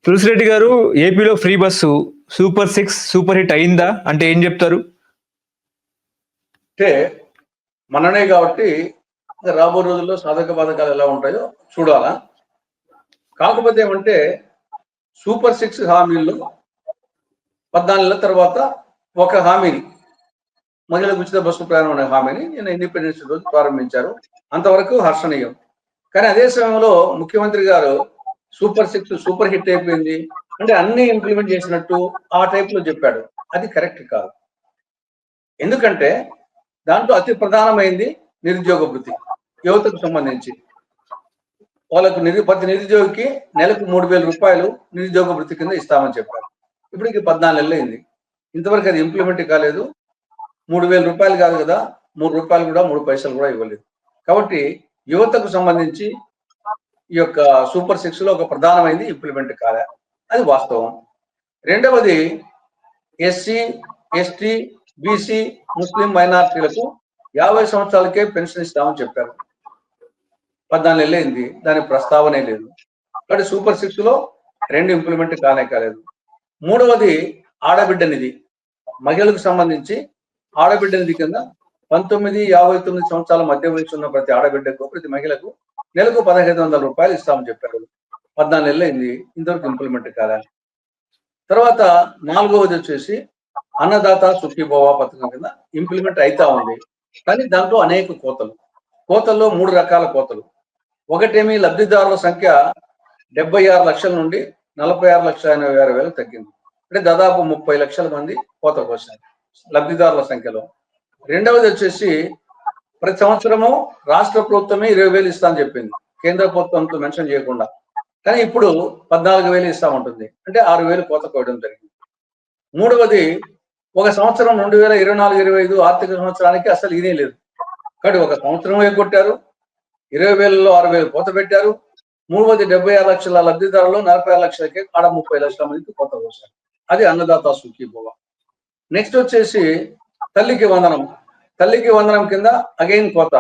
తులసిరెడ్డి గారు, ఏపీలో free bus super 6 super hit అయిందా? అంటే ఏం చెప్తారు? అంటే మననే కాబట్టి రాబో రోజుల్లో సాధక బాధకాలు ఎలా ఉంటాయో చూడాలా. కాకపోతే ఏమంటే సూపర్ 6 హామీల్లో 14 నెలల తర్వాత ఒక హామీని మహిళలకు ఉచిత బస్సు ప్రయాణం అనే హామీని నిన్న ఇండిపెండెన్స్ రోజు ప్రారంభించారు. అంతవరకు హర్షణీయం. కానీ అదే సమయంలో ముఖ్యమంత్రి గారు సూపర్ 6 సూపర్ హిట్ అయిపోయింది అంటే అన్ని ఇంప్లిమెంట్ చేసినట్టు ఆ టైప్ లో చెప్పాడు. అది కరెక్ట్ కాదు. ఎందుకంటే దాంట్లో అతి ప్రధానమైంది నిరుద్యోగ భృతి, యువతకు సంబంధించి. వాళ్ళకు ప్రతి నిరుద్యోగికి నెలకు 3,000 రూపాయలు నిరుద్యోగ భృతి కింద ఇస్తామని చెప్పారు. ఇప్పటికి 14 నెలలు అయింది. ఇంతవరకు అది ఇంప్లిమెంట్ కాలేదు. 3,000 రూపాయలు కాదు కదా, 3 రూపాయలు కూడా 3 పైసలు కూడా ఇవ్వలేదు. కాబట్టి యువతకు సంబంధించి ఈ యొక్క సూపర్ 6 లో ఒక ప్రధానమైనది ఇంప్లిమెంట్ కాలే, అది వాస్తవం. రెండవది ఎస్సీ, ఎస్టీ, బీసీ, ముస్లిం మైనారిటీలకు 50 సంవత్సరాలకే పెన్షన్ ఇస్తామని చెప్పారు. 14 నెలలు అయింది, దాని ప్రస్తావనే లేదు. కాబట్టి సూపర్ 6 లో 2 ఇంప్లిమెంట్ కాలేదు. మూడవది ఆడబిడ్డ నిధి, మహిళలకు సంబంధించి ఆడబిడ్డ నిధి కింద 19-59 సంవత్సరాల మధ్య వయసు ఉన్న ప్రతి ఆడబిడ్డకు, ప్రతి మహిళకు నెలకు 1,500 రూపాయలు ఇస్తామని చెప్పారు. 14 నెలలు అయింది, ఇంతవరకు ఇంప్లిమెంట్ కాలేదు. తర్వాత నాలుగవది వచ్చేసి అన్నదాత సుఖీభవ పథకం కింద ఇంప్లిమెంట్ అవుతా ఉంది. కానీ దాంట్లో అనేక కోతల్లో 3 రకాల కోతలు. ఒకటేమి లబ్ధిదారుల సంఖ్య 76 లక్షల నుండి 46,86,000 తగ్గింది. అంటే దాదాపు 30 లక్షల మంది కోతకు వచ్చారు లబ్ధిదారుల సంఖ్యలో. రెండవది వచ్చేసి ప్రతి సంవత్సరము రాష్ట్ర ప్రభుత్వమే 20,000 ఇస్తామని చెప్పింది, కేంద్ర ప్రభుత్వంతో మెన్షన్ చేయకుండా. కానీ ఇప్పుడు 14,000 ఇస్తామంటుంది, అంటే 6,000 కోత కోయడం జరిగింది. మూడవది ఒక సంవత్సరం 2024-25 ఆర్థిక సంవత్సరానికి అసలు ఇదే లేదు. కాబట్టి ఒక సంవత్సరం ఎగ్గొట్టారు, 20,000లో 6,000 కోత పెట్టారు. మూడవది 76 లక్షల లబ్ధిదారులు 46 లక్షలకి ఆడ 30 లక్షల మందికి కోత కోసారు. అది అన్నదాత సుఖీభవ. నెక్స్ట్ వచ్చేసి తల్లికి వందనం కింద అగైన్ కోత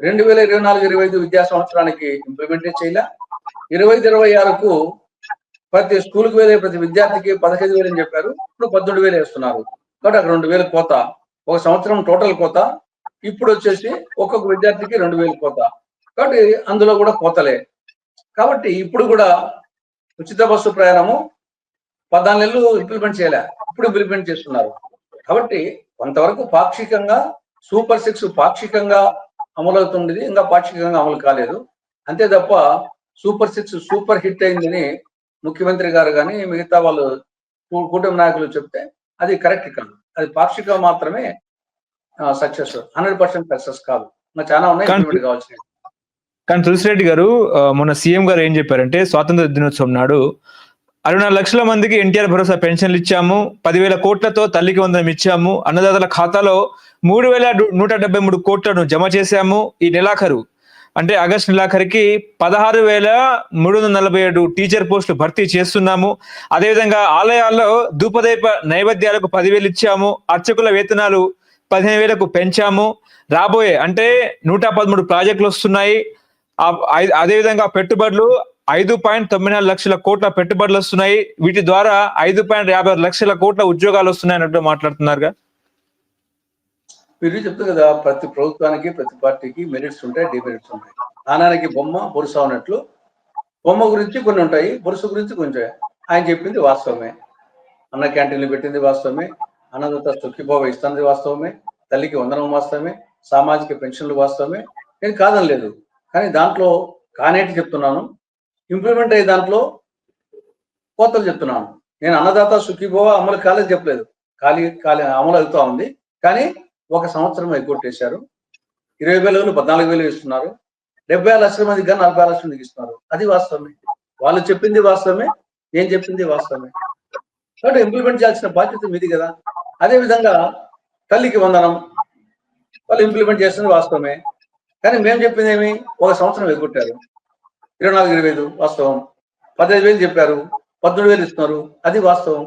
2024-25 విద్యా సంవత్సరానికి ఇంప్లిమెంట్ చేయలే. 25-26కు ప్రతి స్కూల్కి వెళ్ళే ప్రతి విద్యార్థికి 15,000 అని చెప్పారు, ఇప్పుడు 18,000 వేస్తున్నారు. కాబట్టి అక్కడ 2,000 కోత, ఒక సంవత్సరం టోటల్ కోత. ఇప్పుడు వచ్చేసి ఒక్కొక్క విద్యార్థికి 2,000 కోత. కాబట్టి అందులో కూడా కోతలే. కాబట్టి ఇప్పుడు కూడా ఉచిత బస్సు ప్రయాణము 14 నెలలు ఇంప్లిమెంట్ చేయలే, ఇప్పుడు ఇంప్లిమెంట్ చేస్తున్నారు. కాబట్టి కొంతవరకు పాక్షికంగా సూపర్ 6 పాక్షికంగా అమలవుతుంది, ఇంకా పాక్షికంగా అమలు కాలేదు అంతే తప్ప సూపర్ 6 సూపర్ హిట్ అయిందని ముఖ్యమంత్రి గారు కానీ మిగతా వాళ్ళు కూటమి నాయకులు చెప్తే అది కరెక్ట్ కాదు. అది పాక్షికంగా మాత్రమే సక్సెస్, 100% సక్సెస్ కాదు. చాలా ఉన్నాయి ఇంప్లిమెంట్ కావాల్సినవి. కానీ తులసిరెడ్డి గారు, మొన్న సీఎం గారు ఏం చెప్పారంటే స్వాతంత్ర దినోత్సవం నాడు 64 లక్షల మందికి ఎన్టీఆర్ భరోసా పెన్షన్లు ఇచ్చాము, 10,000 కోట్లతో తల్లికి వందనం ఇచ్చాము, అన్నదాతల ఖాతాలో 3,173 కోట్లను జమ చేశాము. ఈ నెలాఖరు అంటే ఆగస్టు నెలాఖరికి 16,347 టీచర్ పోస్టులు భర్తీ చేస్తున్నాము. అదేవిధంగా ఆలయాల్లో ధూపదీప నైవేద్యాలకు 10,000 ఇచ్చాము, అర్చకుల వేతనాలు 15,000కు పెంచాము. రాబోయే అంటే 113 ప్రాజెక్టులు వస్తున్నాయి. అదేవిధంగా పెట్టుబడులు 5.94 లక్షల కోట్ల పెట్టుబడులు వస్తున్నాయి. వీటి ద్వారా 5.56 లక్షల కోట్ల ఉద్యోగాలు వస్తున్నాయి అన్నట్టు మాట్లాడుతున్నారుగా. మీరు చెప్తారు కదా, ప్రతి ప్రభుత్వానికి ప్రతి పార్టీకి మెరిట్స్ ఉంటాయి, డిమెరిట్స్ ఉంటాయి. నాణానికి బొమ్మ బొరుస అన్నట్లు బొమ్మ గురించి కొన్ని ఉంటాయి, బొరుసు గురించి కొంచెం. ఆయన చెప్పింది వాస్తవమే, అన్న క్యాంటీన్లు పెట్టింది వాస్తవమే, అన్నదాత సుఖీభవ ఇస్తున్నది వాస్తవమే, తల్లికి వందనం వాస్తవమే, సామాజిక పెన్షన్లు వాస్తవమే, నేను కాదనలేదు. కానీ దాంట్లో కానేటి చెప్తున్నాను, ఇంప్లిమెంట్ అయ్యే దాంట్లో కోతలు చెప్తున్నాను. నేను అన్నదాత సుఖీభవ అమలు కాలేదు చెప్పలేదు, ఖాళీ అమలు అవుతా ఉంది. కానీ ఒక సంవత్సరం ఎగ్గొట్టేశారు. 20,000 14,000 ఇస్తున్నారు. 76 లక్షల మందికి కానీ 46 లక్షల మందికి ఇస్తున్నారు. అది వాస్తవమే, వాళ్ళు చెప్పింది వాస్తవమే, నేను చెప్పింది వాస్తవమే. కాబట్టి ఇంప్లిమెంట్ చేయాల్సిన బాధ్యత మీది కదా. అదేవిధంగా తల్లికి వందనం వాళ్ళు ఇంప్లిమెంట్ చేస్తుంది వాస్తవమే. కానీ మేము చెప్పింది ఏమి, ఒక సంవత్సరం ఎగ్గొట్టారు. 24-25 వాస్తవం, 15,000 చెప్పారు, 18,000 ఇస్తున్నారు, అది వాస్తవం.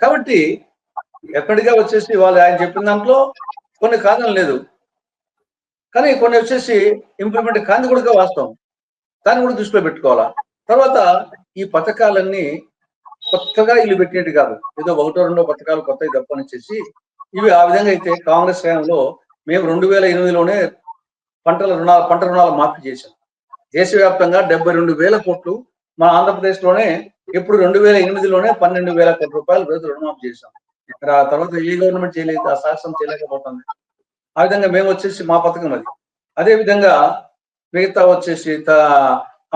కాబట్టి ఎక్కడిగా వచ్చేసి వాళ్ళు ఆయన చెప్పిన దాంట్లో కొన్ని కారణం లేదు, కానీ కొన్ని వచ్చేసి ఇంప్లిమెంట్ కాని కూడా వాస్తవం, దాన్ని కూడా దృష్టిలో పెట్టుకోవాలా. తర్వాత ఈ పథకాలన్నీ కొత్తగా ఇల్లు పెట్టినట్టు కాదు, ఏదో ఒకటో రెండో పథకాలు కొత్తవి తప్పనిచ్చేసి ఇవి ఆ విధంగా అయితే కాంగ్రెస్ హయాంలో మేము 2008లోనే పంట రుణాల మాఫీ చేశాం. దేశవ్యాప్తంగా 72,000 కోట్లు, మన ఆంధ్రప్రదేశ్లోనే ఇప్పుడు 2008లోనే 12,000 కోట్ల రూపాయలు రైతు రుణమాఫీ చేశాం. మరి ఆ తర్వాత ఏ గవర్నమెంట్ చేయలేదు, ఆ సాహసం చేయలేకపోతుంది. ఆ విధంగా మేము వచ్చేసి మా పథకం అది. అదే విధంగా మిగతా వచ్చేసి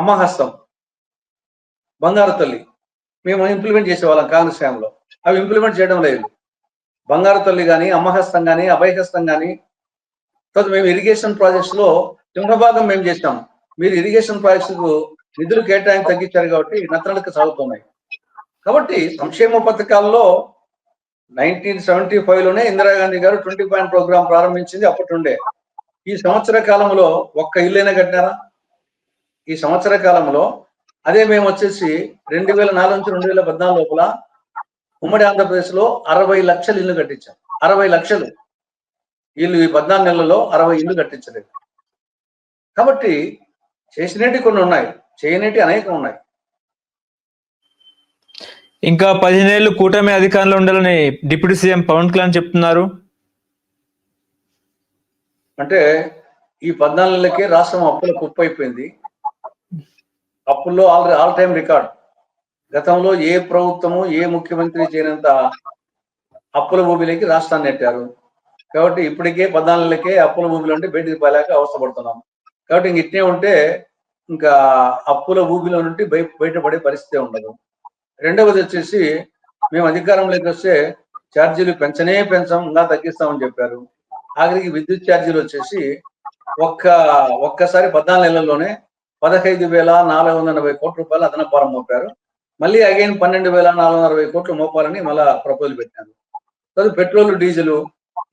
అమ్మహస్తం, బంగారు తల్లి మేము ఇంప్లిమెంట్ చేసేవాళ్ళం కాంగ్రెస్ హయాంలో. అవి ఇంప్లిమెంట్ చేయడం లేదు. బంగారు తల్లి కానీ, అమ్మహస్తం కానీ, అభయహస్తం కానీ, తర్వాత మేము ఇరిగేషన్ ప్రాజెక్ట్స్ లో సింహభాగం మేము చేస్తాం. మీరు ఇరిగేషన్ ప్రాజెక్ట్స్ కు నిధులు కేటాయించి తగ్గించారు కాబట్టి నత్తనడక సాగుతున్నాయి. కాబట్టి సంక్షేమ పథకాల్లో 1975లోనే ఇందిరాగాంధీ గారు 20 పాయింట్ ప్రోగ్రామ్ ప్రారంభించింది అప్పటి నుండే. ఈ సంవత్సర కాలంలో ఒక్క ఇల్లైనా కట్టినారా? ఈ సంవత్సర కాలంలో అదే మేము వచ్చేసి 2004 నుంచి 2014 లోపల ఉమ్మడి ఆంధ్రప్రదేశ్ లో 60 లక్షల ఇల్లు కట్టించాం. 60 లక్షలు వీళ్ళు ఈ 14 నెలల్లో 60 ఇల్లు కట్టించలేదు. కాబట్టి చేసినట్టు కొన్ని ఉన్నాయి, చేయనట్టు అనేకం ఉన్నాయి. ఇంకా 15 ఏళ్ళు కూటమి అధికారంలో ఉండాలని డిప్యూటీ సీఎం పవన్ కళ్యాణ్ చెప్తున్నారు. అంటే ఈ 14 నెలలకే రాష్ట్రం అప్పుల కుప్పైపోయింది. అప్పుల్లో ఆల్ టైమ్ రికార్డ్. గతంలో ఏ ప్రభుత్వము ఏ ముఖ్యమంత్రి చేయనంత అప్పుల ఊబిలోకి రాష్ట్రాన్ని నెట్టారు. కాబట్టి ఇప్పటికే 14 నెలలకే అప్పుల ఊబిలో ఉంటే బయటికి పోలేక అవస్థపడుతున్నాం. కాబట్టి ఇంక ఇట్నే ఉంటే ఇంకా అప్పుల ఊబిలో నుండి బయటపడే పరిస్థితి ఉండదు. రెండవది వచ్చేసి మేము అధికారంలోకి వస్తే ఛార్జీలు పెంచం, ఇంకా తగ్గిస్తామని చెప్పారు. ఆఖరికి విద్యుత్ ఛార్జీలు వచ్చేసి ఒక్కసారి 14 నెలల్లోనే 15,480 కోట్ల రూపాయలు అదనపు భారం మోపారు. మళ్ళీ అగైన్ 12,460 కోట్లు మోపాలని మళ్ళా ప్రపోజల్ పెట్టారు. తర్వాత పెట్రోల్ డీజిల్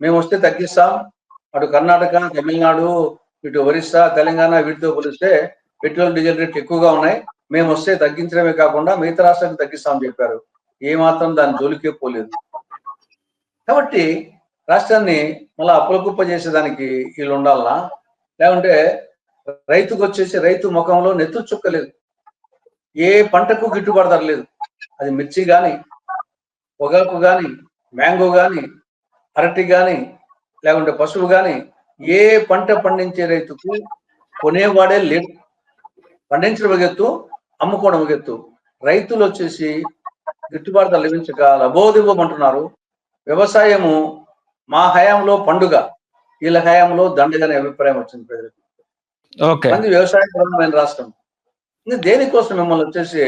మేము వస్తే తగ్గిస్తాం, అటు కర్ణాటక, తమిళనాడు, ఇటు ఒరిస్సా, తెలంగాణ వీటితో పోలిస్తే పెట్రోల్ డీజిల్ రేట్లు ఎక్కువగా ఉన్నాయి, మేము వస్తే తగ్గించడమే కాకుండా మిగతా రాష్ట్రాలకు తగ్గిస్తామని చెప్పారు. ఏమాత్రం దాని జోలికే పోలేదు. కాబట్టి రాష్ట్రాన్ని మళ్ళీ అప్పుల కుప్ప చేసేదానికి వీళ్ళు ఉండాలనా? లేకుంటే రైతుకు వచ్చేసి రైతు ముఖంలో నెత్తు చుక్కలేదు, ఏ పంటకు గిట్టుబాటు ధర లేదు. అది మిర్చి కానీ, పొగాకు కానీ, మ్యాంగో కానీ, అరటి కానీ, లేకుంటే పశువు కానీ, ఏ పంట పండించే రైతుకు కొనేవాడే లేడు. పండించడం ఒక ఎత్తు, అమ్ముకోవడం ఒక ఎత్తు. రైతులు వచ్చేసి గిట్టుబాటు ధర లభించక లబోదివ్వమంటున్నారు. వ్యవసాయము మా హయాంలో పండుగ, వీళ్ళ హయాంలో దండగనే అభిప్రాయం వచ్చింది ప్రజలకు. మంది వ్యవసాయ ప్రధానమైన రాష్ట్రం. ఇంకా దేనికోసం మిమ్మల్ని వచ్చేసి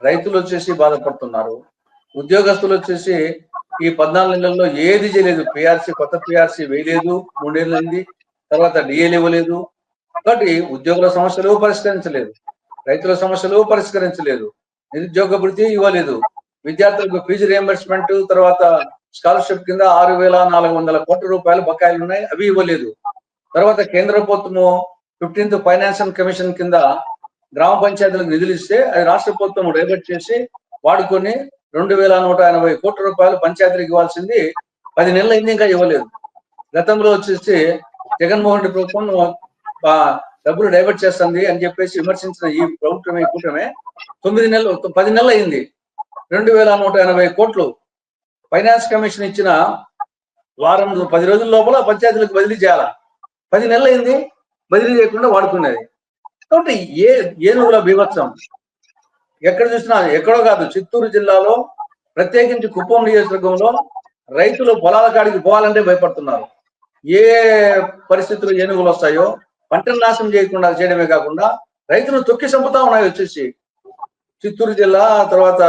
రైతులు వచ్చేసి బాధపడుతున్నారు, ఉద్యోగస్తులు వచ్చేసి ఈ 14 నెలల్లో ఏది చేయలేదు. కొత్త పిఆర్సీ వేయలేదు, 3 ఏళ్ళైంది. తర్వాత డిఏలు ఇవ్వలేదు. కాబట్టి ఉద్యోగుల సమస్యలు పరిష్కరించలేదు, రైతుల సమస్యలు పరిష్కరించలేదు, నిరుద్యోగ భృతి ఇవ్వలేదు, విద్యార్థులకు ఫీజు రియంబర్స్మెంట్, తర్వాత స్కాలర్షిప్ కింద 6,400 కోట్ల రూపాయలు బకాయిలు ఉన్నాయి, అవి ఇవ్వలేదు. తర్వాత కేంద్ర ప్రభుత్వము 15th ఫైనాన్షియల్ కమిషన్ కింద గ్రామ పంచాయతీలకు నిధులు ఇస్తే అది రాష్ట్ర ప్రభుత్వం డైవర్ట్ చేసి వాడుకొని 2,180 కోట్ల రూపాయలు పంచాయతీలకు ఇవ్వాల్సింది 10 నెలలు అయింది, ఇంకా ఇవ్వలేదు. గతంలో వచ్చేసి జగన్మోహన్ రెడ్డి ప్రభుత్వం డబ్బులు డైవర్ట్ చేస్తుంది అని చెప్పేసి విమర్శించిన ఈ ప్రభుత్వమే కూటమే 10 నెలలు అయింది. 2,180 కోట్లు ఫైనాన్స్ కమిషన్ ఇచ్చిన 10 రోజుల లోపల పంచాయతీలకు బదిలీ చేయాల. 10 నెలలు అయింది, బదిలీ చేయకుండా వాడుకునేది. కాబట్టి ఏనుగుల బీభత్సం ఎక్కడ చూసినా, ఎక్కడో కాదు చిత్తూరు జిల్లాలో ప్రత్యేకించి కుప్పం నియోజకవర్గంలో రైతులు పొలాల కాడికి పోవాలంటే భయపడుతున్నారు. ఏ పరిస్థితులు ఏనుగులు వస్తాయో పంటను నాశనం చేయడమే కాకుండా రైతులు తొక్కి చంపుతా ఉన్నాయి. వచ్చేసి చిత్తూరు జిల్లా, తర్వాత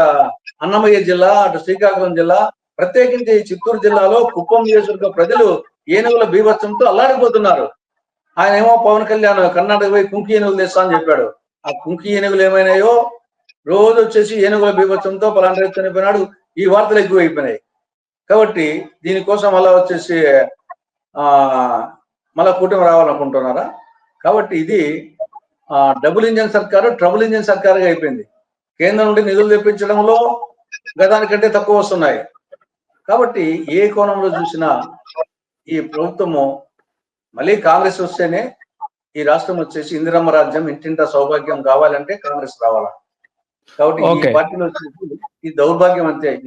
అన్నమయ్య జిల్లా, అటు శ్రీకాకుళం జిల్లా, ప్రత్యేకించి చిత్తూరు జిల్లాలో కుప్పం నియోజకవర్గ ప్రజలు ఏనుగుల బీభత్సంతో అల్లాడిపోతున్నారు. ఆయన ఏమో పవన్ కళ్యాణ్ కర్ణాటక పోయి కుంకి ఏనుగులు తెస్తా అని చెప్పాడు. ఆ కుంకి ఏనుగులు ఏమైనాయో రోజు వచ్చేసి ఏనుగుల బీభత్సంతో పలానా రైతు చనిపోయినాడు, ఈ వార్తలు ఎక్కువ అయిపోయినాయి. కాబట్టి దీనికోసం మళ్ళా వచ్చేసి మళ్ళా కూటమి రావాలనుకుంటున్నారా? కాబట్టి ఇది డబుల్ ఇంజన్ సర్కారు, ట్రబుల్ ఇంజన్ సర్కారుగా అయిపోయింది. కేంద్రం నుండి నిధులు తెప్పించడంలో గతానికంటే తక్కువ వస్తున్నాయి. కాబట్టి ఏ కోణంలో చూసినా ఈ ప్రభుత్వము మళ్ళీ కాంగ్రెస్ వస్తేనే ఈ రాష్ట్రం వచ్చేసి ఇందిరమ్మ రాజ్యం, ఇంటింటా సౌభాగ్యం కావాలంటే కాంగ్రెస్ రావాలా. కాబట్టి ఈ ఓకే. పార్టీలో వచ్చేసి ఈ దౌర్భాగ్యం అంతే.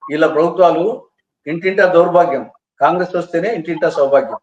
వీళ్ళ ప్రభుత్వాలు ఇంటింటా దౌర్భాగ్యం. కాంగ్రెస్ వస్తేనే ఇంటింటా సౌభాగ్యం.